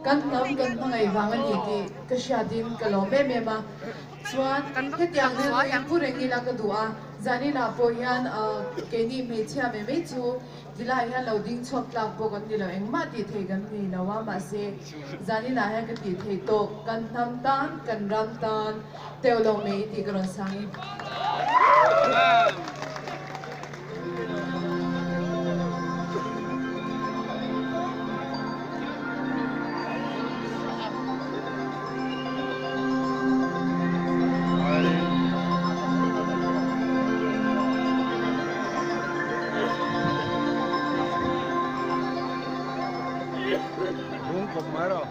kan nam kan mangai wangan iti kasyadin kalo me ma chuan hetiang ne pureng ila ka dua zani na po hian keni me chia me chu dila hian lo ding chok tlak bo kan dilo engma ti thei kan ni lawa ma se zani na ha ka ti thei to kan nam tan kan ram tan teulo me ti karon sangi Un comero.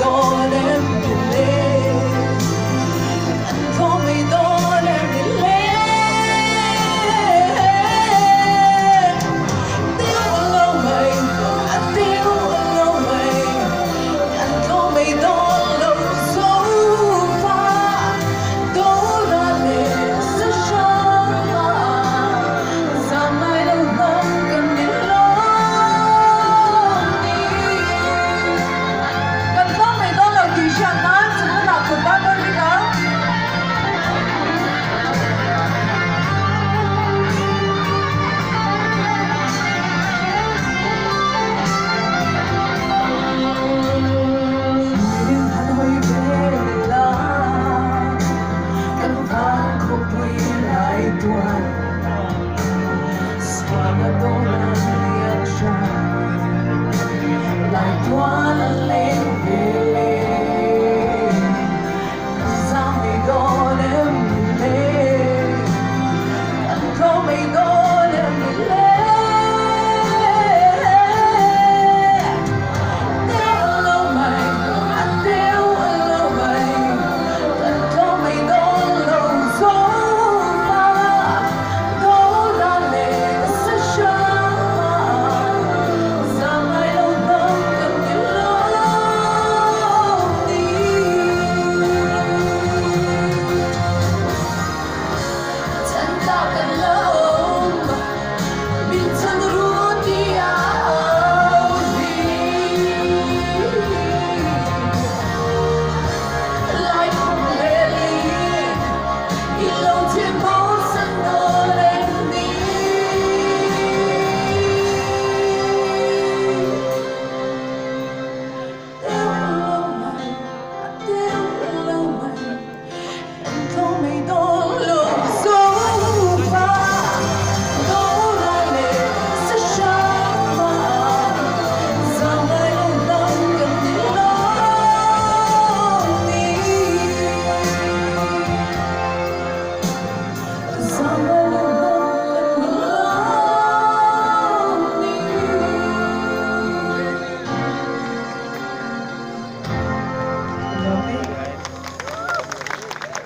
Don't